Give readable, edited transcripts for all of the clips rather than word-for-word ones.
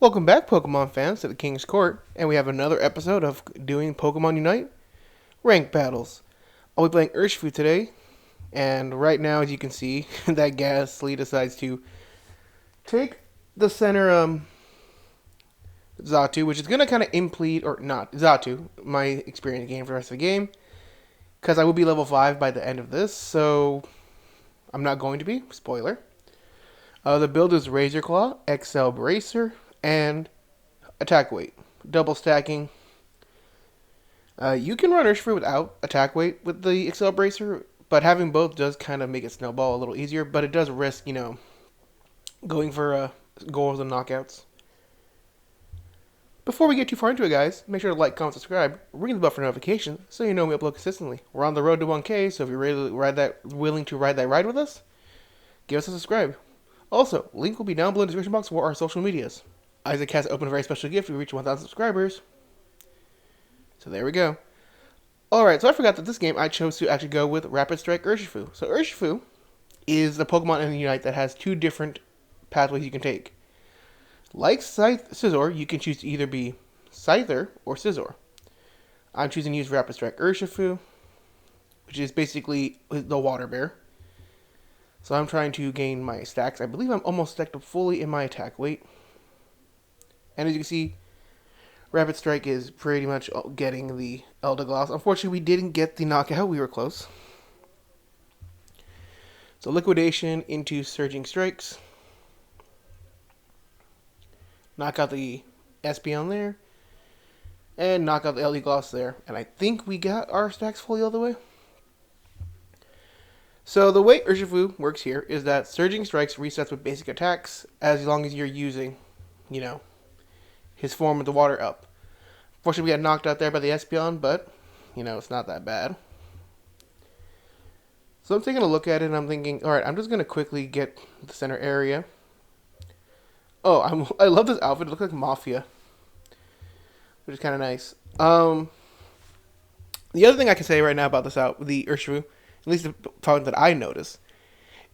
Welcome back, Pokemon fans, to the King's Court, and we have another episode of doing Pokemon Unite Rank Battles. I'll be playing Urshifu today, and right now, as you can see, that Ghastly decides to take the center Xatu, which is going to kind of impede, or not, Xatu, my experience gain for the rest of the game, because I will be level 5 by the end of this, so I'm not going to be, spoiler. The build is Razor Claw, XL Bracer, and attack weight. Double stacking. You can run Urshifu without attack weight with the XL Bracer, but having both does kind of make it snowball a little easier, but it does risk, going for goals and knockouts. Before we get too far into it, guys, make sure to like, comment, subscribe, ring the bell for notifications so you know we upload consistently. We're on the road to 1K, so if you're willing to ride that ride with us, give us a subscribe. Also, link will be down below in the description box for our social medias. Isaac has opened a very special gift if we reach 1,000 subscribers. So there we go. Alright, so I forgot that this game I chose to actually go with Rapid Strike Urshifu. So Urshifu is the Pokemon in the Unite that has two different pathways you can take. Like Scizor, you can choose to either be Scyther or Scizor. I'm choosing to use Rapid Strike Urshifu, which is basically the Water Bear. So I'm trying to gain my stacks. I believe I'm almost stacked up fully in my attack weight. And as you can see, Rapid Strike is pretty much getting the Eldegoss. Unfortunately, we didn't get the knockout. We were close. So Liquidation into Surging Strikes. Knock out the Espeon there. And knock out the Eldegoss there. And I think we got our stacks fully all the way. So the way Urshifu works here is that Surging Strikes resets with basic attacks as long as you're using, his form of the water up. Fortunately, we got knocked out there by the Espeon, but, it's not that bad. So I'm taking a look at it and I'm thinking, alright, I'm just going to quickly get the center area. Oh, I love this outfit. It looks like Mafia, which is kind of nice. The other thing I can say right now about the Urshifu, at least the part that I notice,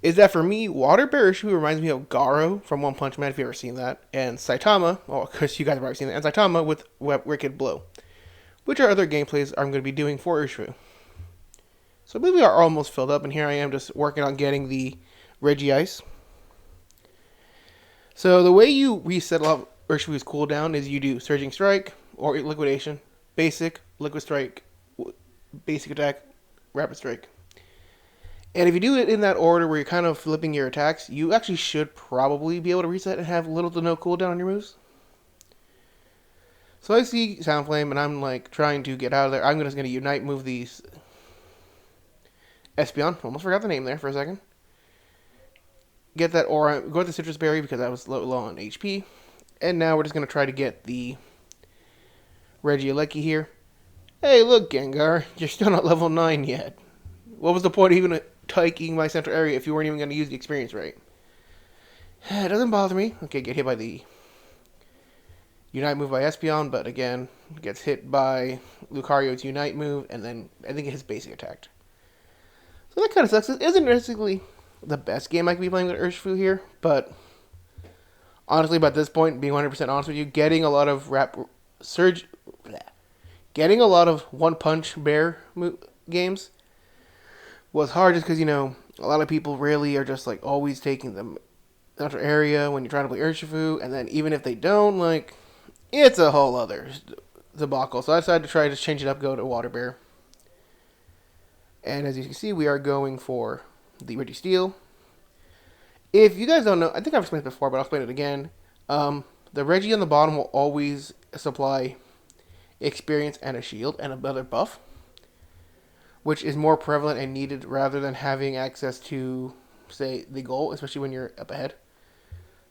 is that for me, Water Bear Urshifu reminds me of Garo from One Punch Man, if you've ever seen that, and Saitama, well, because you guys have already seen that, and Saitama with Wicked Blow, which are other gameplays I'm going to be doing for Urshifu. So I believe we are almost filled up, and here I am just working on getting the Regice. So the way you reset Urshifu's cooldown is you do Surging Strike, or Liquidation, Basic, Liquid Strike, Basic Attack, Rapid Strike. And if you do it in that order where you're kind of flipping your attacks, you actually should probably be able to reset and have little to no cooldown on your moves. So I see Sound Flame, and I'm trying to get out of there. I'm just going to Unite move these Espeon. Almost forgot the name there for a second. Get that aura, go to the Citrus Berry because I was low on HP. And now we're just going to try to get the Regieleki here. Hey, look, Gengar, you're still not level 9 yet. What was the point of even taking my central area if you weren't even going to use the experience rate? It doesn't bother me. Okay, get hit by the Unite move by Espeon, but again, gets hit by Lucario's Unite move, and then I think it hits basic attack. So that kind of sucks. It isn't necessarily the best game I could be playing with Urshifu here, but honestly, by this point, being 100% honest with you, getting a lot of One Punch Bear games was hard just because, a lot of people really are just, always taking the central area when you're trying to play Urshifu, and then even if they don't, it's a whole other debacle. So I decided to try to change it up, go to Water Bear. And as you can see, we are going for the Registeel. If you guys don't know, I think I've explained it before, but I'll explain it again. The Regi on the bottom will always supply experience and a shield and another buff, which is more prevalent and needed rather than having access to, say, the goal, especially when you're up ahead.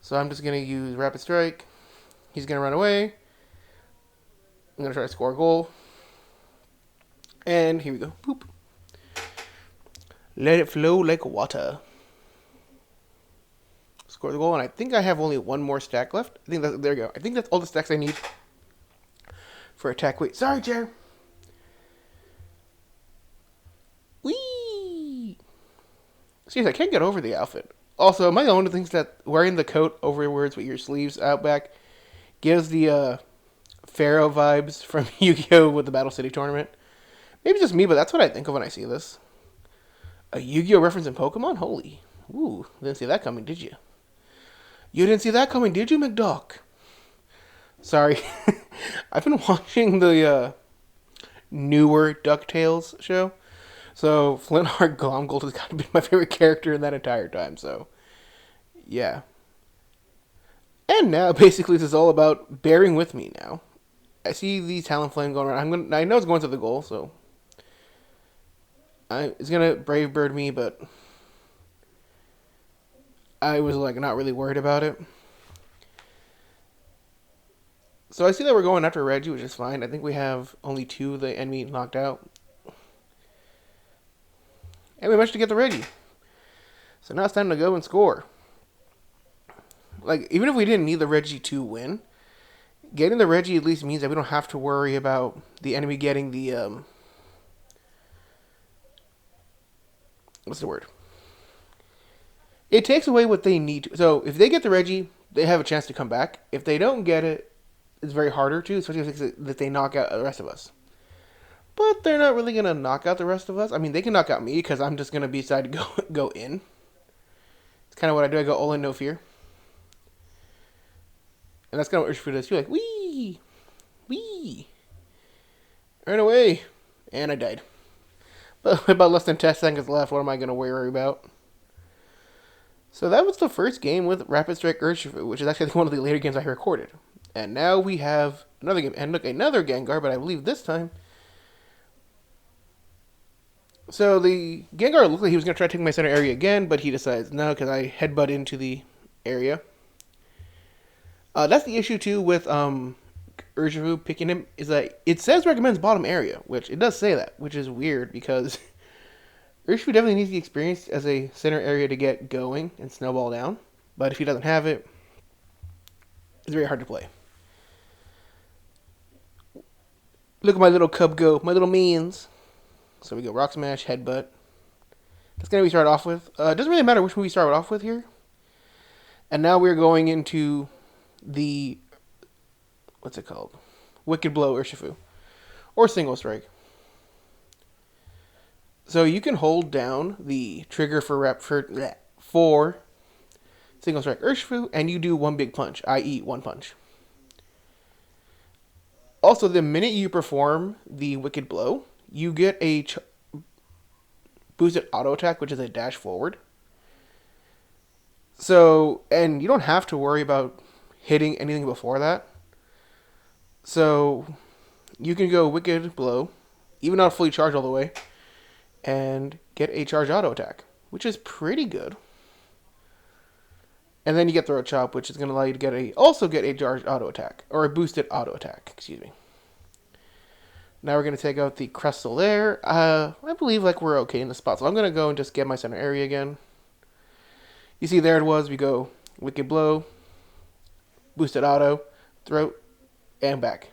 So I'm just going to use Rapid Strike. He's going to run away. I'm going to try to score a goal. And here we go. Boop. Let it flow like water. Score the goal, and I think I have only one more stack left. There we go. I think that's all the stacks I need for attack weight. Sorry, Jer. Whee! Seriously, I can't get over the outfit. Also, my own thinks that wearing the coat overwards with your sleeves out back Gives the Pharaoh vibes from Yu-Gi-Oh! With the Battle City tournament. Maybe just me, but that's what I think of when I see this. A Yu-Gi-Oh! Reference in Pokemon? Holy. Ooh, didn't see that coming, did you? You didn't see that coming, did you, McDuck? Sorry. I've been watching the newer DuckTales show. So, Flintheart Glomgold has got to be my favorite character in that entire time, so... Yeah. And now, basically, this is all about bearing with me now. I see the Talonflame going around. I know it's going to the goal, so... It's going to Brave Bird me, but... I was, like, not really worried about it. So I see that we're going after Reggie, which is fine. I think we have only 2 of the enemy knocked out. And we managed to get the Reggie. So now it's time to go and score. Like, even if we didn't need the Reggie to win, getting the Reggie at least means that we don't have to worry about the enemy getting the, what's the word? It takes away what they need to. So if they get the Reggie, they have a chance to come back. If they don't get it, it's very harder to, especially if they knock out the rest of us. But they're not really going to knock out the rest of us. I mean, they can knock out me because I'm just going to decide to go in. It's kind of what I do. I go all in, no fear. And that's kind of what Urshifu does. You're like, wee! Wee! Run away! And I died. But about less than 10 seconds left. What am I going to worry about? So that was the first game with Rapid Strike Urshifu, which is actually one of the later games I recorded. And now we have another game. And look, another Gengar, but I believe this time... So the Gengar looked like he was going to try to take my center area again, but he decides no, because I headbutt into the area. That's the issue, too, with Urshifu picking him, is that it says recommends bottom area, which it does say that, which is weird, because Urshifu definitely needs the experience as a center area to get going and snowball down, but if he doesn't have it, it's very hard to play. Look at my little cub go, my little minions. So we go Rock Smash, Headbutt. That's going to be started off with. It doesn't really matter which one we start off with here. And now we're going into the, what's it called? Wicked Blow Urshifu. Or Single Strike. So you can hold down the trigger for Single Strike Urshifu, and you do one big punch, i.e. one punch. Also, the minute you perform the Wicked Blow, you get a boosted auto attack, which is a dash forward. So, and you don't have to worry about hitting anything before that. So, you can go Wicked Blow, even not fully charged all the way, and get a charged auto attack, which is pretty good. And then you get Throat Chop, which is going to allow you to also get a charged auto attack, or a boosted auto attack, excuse me. Now we're going to take out the Crystal there. I believe like we're okay in the spot, so I'm going to go and just get my center area again. You see there it was, we go Wicked Blow, boosted auto, Throat, and back.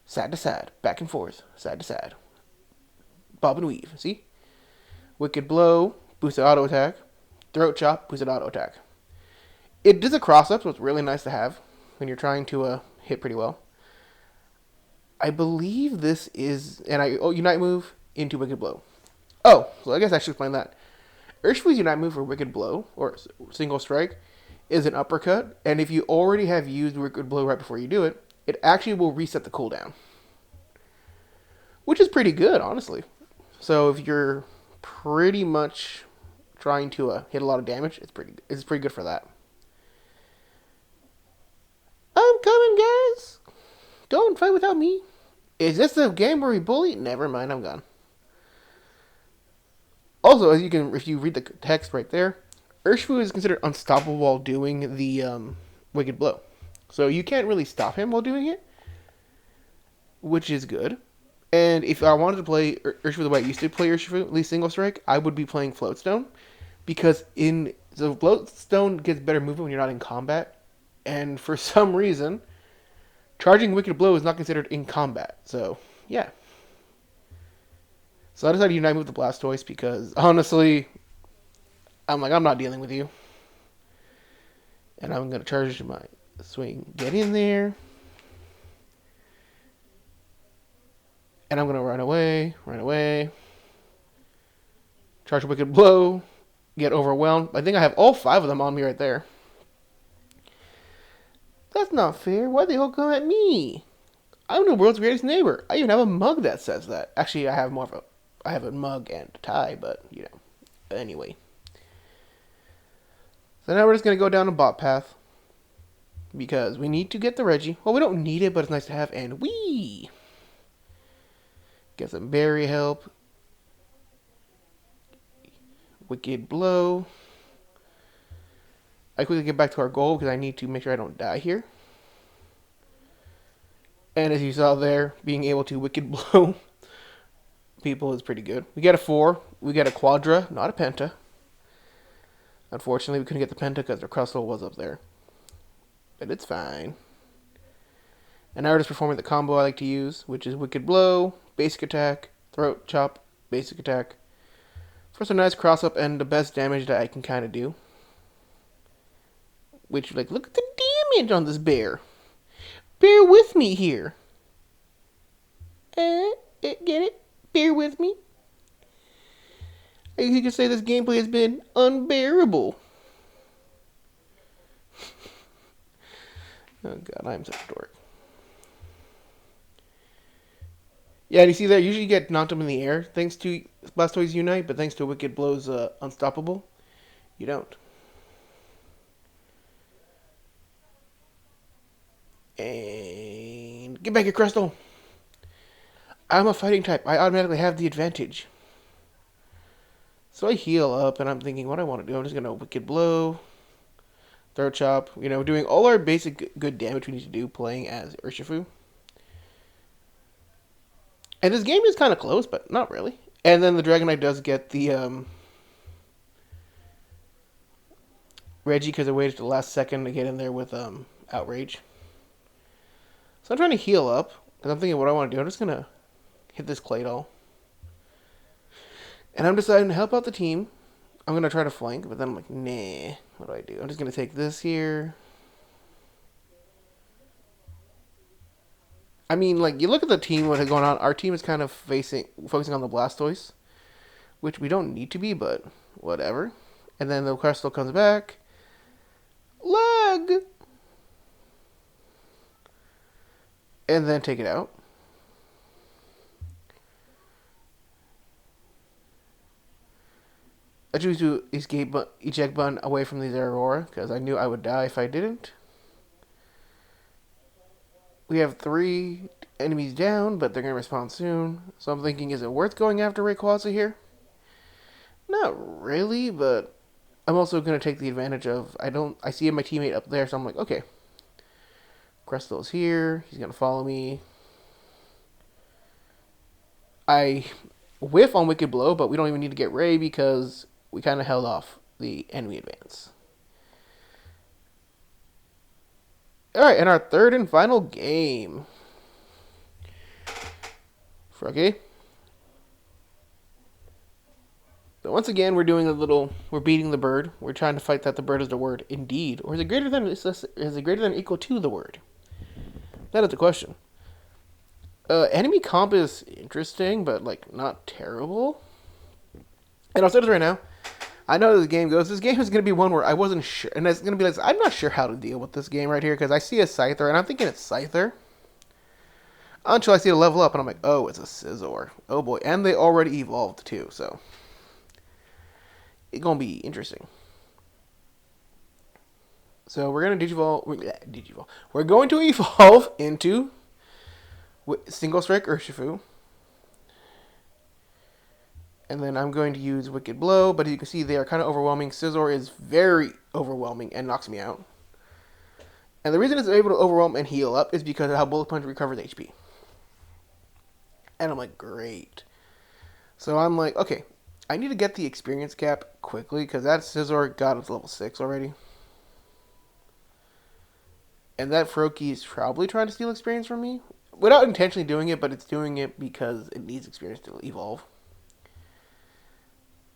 Side to side, back and forth, side to side. Bob and weave, see? Wicked Blow, boosted auto attack, Throat Chop, boosted auto attack. It does a cross-up, so it's really nice to have when you're trying to hit pretty well. I believe this is... Unite move into Wicked Blow. Oh, so I guess I should explain that. Urshifu's Unite move for Wicked Blow, or Single Strike, is an uppercut. And if you already have used Wicked Blow right before you do it, it actually will reset the cooldown. Which is pretty good, honestly. So if you're pretty much trying to hit a lot of damage, it's pretty good for that. I'm coming, guys! Don't fight without me. Is this a game where we bully? Never mind, I'm gone. Also, if you read the text right there, Urshifu is considered unstoppable while doing the Wicked Blow. So you can't really stop him while doing it, which is good. And if I wanted to play Urshifu the way I used to play Urshifu, at least Single Strike, I would be playing Floatstone. Because Floatstone gets better movement when you're not in combat. And for some reason, charging Wicked Blow is not considered in combat. So, yeah. So I decided to Unite move the Blastoise because, honestly, I'm not dealing with you. And I'm going to charge my Swing, get in there. And I'm going to run away. Charge Wicked Blow. Get overwhelmed. I think I have all 5 of them on me right there. That's not fair. Why they all come at me? I'm the world's greatest neighbor. I even have a mug that says that. Actually, I have a mug and a tie, but, you know. Anyway. So now we're just going to go down a bot path. Because we need to get the Reggie. Well, we don't need it, but it's nice to have. And wee! Get some berry help. Wicked Blow. I quickly get back to our goal because I need to make sure I don't die here. And as you saw there, being able to Wicked Blow people is pretty good. We got a 4. We got a Quadra, not a Penta. Unfortunately, we couldn't get the Penta because the Crustle was up there. But it's fine. And now we're just performing the combo I like to use, which is Wicked Blow, Basic Attack, Throat Chop, Basic Attack. For some nice cross-up and the best damage that I can kind of do. Which, like, look at the damage on this bear. Bear with me here. Get it? Bear with me. I guess you could say this gameplay has been unbearable. Oh god, I'm such a dork. Yeah, you see that? Usually you get knocked up in the air thanks to Blastoise Unite, but thanks to Wicked Blow's Unstoppable, you don't. And get back here, Crystal. I'm a fighting type. I automatically have the advantage. So I heal up, and I'm thinking what I want to do. I'm just going to Wicked Blow, Throat Chop. You know, doing all our basic good damage we need to do playing as Urshifu. And this game is kind of close, but not really. And then the Dragonite does get the Reggie because I waited to the last second to get in there with Outrage. So I'm trying to heal up, because I'm thinking what I want to do. I'm just going to hit this Claydol. And I'm deciding to help out the team. I'm going to try to flank, but then I'm like, nah, what do I do? I'm just going to take this here. I mean, like, you look at the team, what is going on. Our team is kind of focusing on the Blastoise, which we don't need to be, but whatever. And then the Crystal comes back. Lag! And then take it out. I choose to eject button away from these Aurora, because I knew I would die if I didn't. We have 3 enemies down, but they're going to respawn soon. So I'm thinking, is it worth going after Rayquaza here? Not really, but I'm also going to take the advantage of, I see my teammate up there, so I'm like, okay. Crystal's here. He's going to follow me. I whiff on Wicked Blow, but we don't even need to get Ray because we kind of held off the enemy advance. Alright, and our third and final game. Froggy. So once again, we're beating the bird. We're trying to fight that the bird is the word indeed. Or is it greater than or equal to the word? That is the question. Enemy comp is interesting, but, like, not terrible. And I'll say this right now. I know how this game goes. This game is going to be one where I wasn't sure. And it's going to be like, I'm not sure how to deal with this game right here. Because I see a Scyther, and I'm thinking it's Scyther. Until I see it level up, and I'm like, oh, it's a Scizor. Oh, boy. And they already evolved, too. So, it's going to be interesting. So, we're going to Digivolve. We're going to evolve into Single Strike Urshifu. And then I'm going to use Wicked Blow, but as you can see, they are kind of overwhelming. Scizor is very overwhelming and knocks me out. And the reason it's able to overwhelm and heal up is because of how Bullet Punch recovers HP. And I'm like, great. So I'm like, okay, I need to get the experience cap quickly, because that Scizor got up to level 6 already. And that Froakie is probably trying to steal experience from me. Without intentionally doing it, but it's doing it because it needs experience to evolve.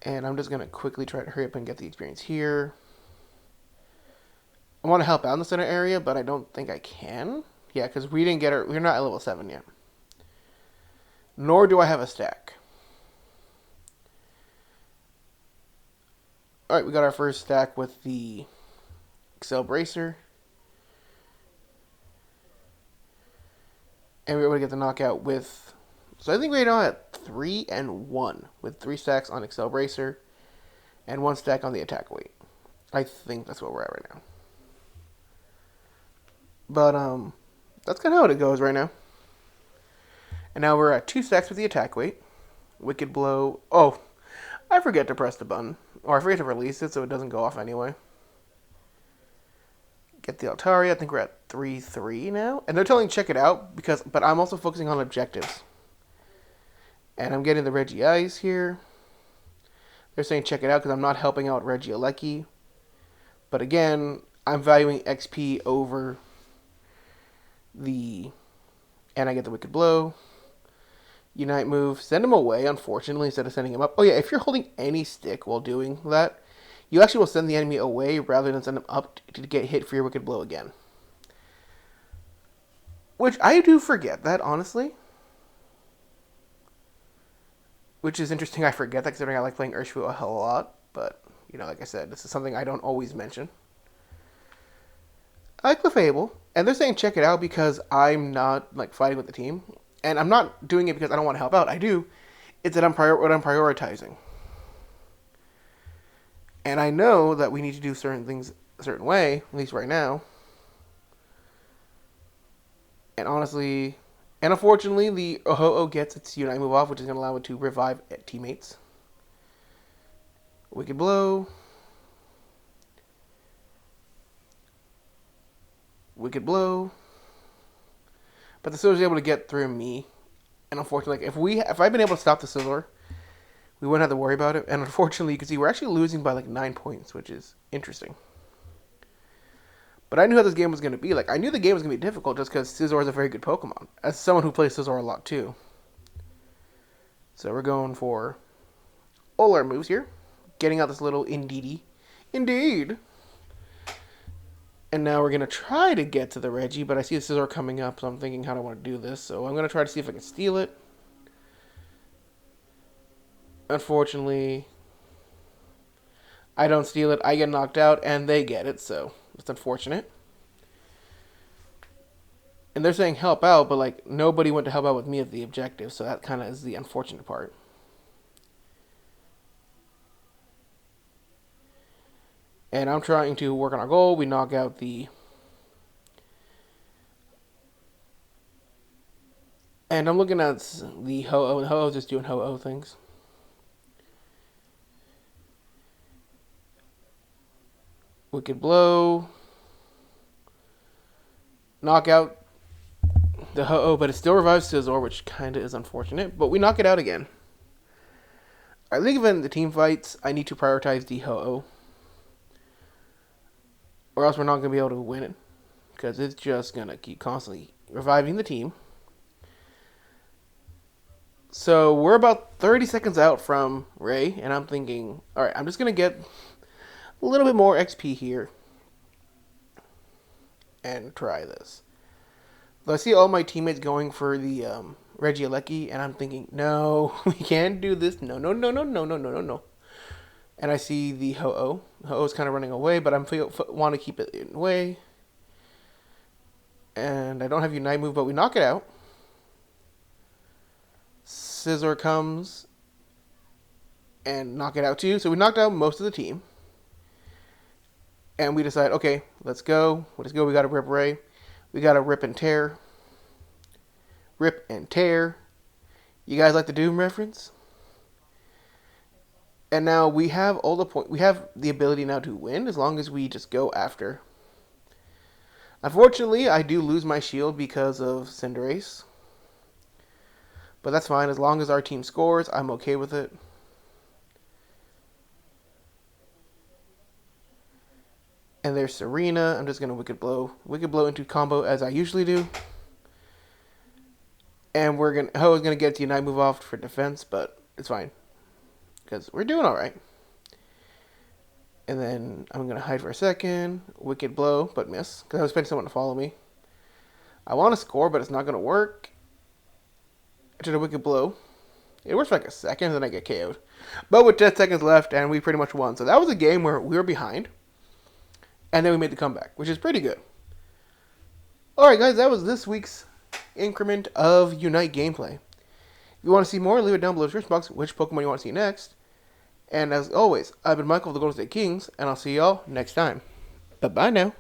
And I'm just going to quickly try to hurry up and get the experience here. I want to help out in the center area, but I don't think I can. Yeah, because we didn't get her. We're not at level 7 yet. Nor do I have a stack. Alright, we got our first stack with the Excel Bracer. And we were able to get the knockout with... So I think we're now at 3 and 1 with 3 stacks on Excel Bracer and 1 stack on the attack weight. I think that's where we're at right now. But that's kind of how it goes right now. And now we're at 2 stacks with the attack weight. Wicked Blow. Oh, I forget to press the button. Or I forget to release it so it doesn't go off anyway. Get the Altaria. I think we're at 3-3 now. And they're telling check it out, but I'm also focusing on objectives. And I'm getting the Regice here. They're saying check it out because I'm not helping out Regieleki. But again, I'm valuing XP over the... And I get the Wicked Blow. Unite move. Send him away, unfortunately, instead of sending him up. Oh yeah, if you're holding any stick while doing that, you actually will send the enemy away rather than send him up to get hit for your Wicked Blow again. Which I do forget that, honestly. Which is interesting, I forget that considering I like playing Urshifu a hell of a lot. But, you know, like I said, this is something I don't always mention. I like Clefable, and they're saying check it out because I'm not, like, fighting with the team. And I'm not doing it because I don't want to help out. I do. It's that I'm prioritizing. And I know that we need to do certain things a certain way, at least right now. And honestly, and unfortunately, the Ho-Oh gets its Unite move off, which is going to allow it to revive teammates. Wicked Blow. Wicked Blow. But the Scizor's able to get through me. And unfortunately, if I'd been able to stop the Scizor, we wouldn't have to worry about it. And unfortunately, you can see we're actually losing by like 9 points, which is interesting. But I knew how this game was going to be. Like, I knew the game was going to be difficult just because Scizor is a very good Pokemon. As someone who plays Scizor a lot too. So we're going for all our moves here. Getting out this little Indeedee. Indeed! And now we're going to try to get to the Reggie, but I see the Scizor coming up, so I'm thinking how do I want to do this. So I'm going to try to see if I can steal it. Unfortunately, I don't steal it. I get knocked out, and they get it, so it's unfortunate. And they're saying help out, but like nobody went to help out with me at the objective, so that kind of is the unfortunate part. And I'm trying to work on our goal. We knock out the... And I'm looking at the Ho-Oh, and Ho-Oh's just doing Ho-Oh things. Wicked Blow. Knock out the Ho-Oh, but it still revives Scizor, which kind of is unfortunate. But we knock it out again. I think in the team fights, I need to prioritize the Ho-Oh. Or else we're not going to be able to win it. Because it's just going to keep constantly reviving the team. So we're about 30 seconds out from Ray. And I'm thinking, alright, I'm just going to get a little bit more XP here. And try this. So I see all my teammates going for the Regieleki. And I'm thinking, no, we can't do this. No, no, no, no, no, no, no, no, no. And I see the Ho-Oh. Ho-Oh's kind of running away, but I want to keep it in the way. And I don't have Unite move, but we knock it out. Scizor comes and knock it out too. So we knocked out most of the team. And we decide, okay, let's go. Let's go. We got to rip Ray. We got to rip and tear. Rip and tear. You guys like the Doom reference? And now we have all the we have the ability now to win as long as we just go after. Unfortunately, I do lose my shield because of Cinderace. But that's fine. As long as our team scores, I'm okay with it. And there's Serena. I'm just going to Wicked Blow into combo as I usually do. And Ho is going to get the Unite move off for defense, but it's fine. Because we're doing alright. And then I'm going to hide for a second. Wicked Blow, but miss. Because I was expecting someone to follow me. I want to score, but it's not going to work. I did a Wicked Blow. It works for like a second, and then I get KO'd. But with 10 seconds left, and we pretty much won. So that was a game where we were behind. And then we made the comeback, which is pretty good. Alright guys, that was this week's increment of Unite gameplay. If you want to see more, leave it down below in the description box which Pokemon you want to see next. And as always, I've been Michael of the Golden State Kings, and I'll see y'all next time. Bye-bye now.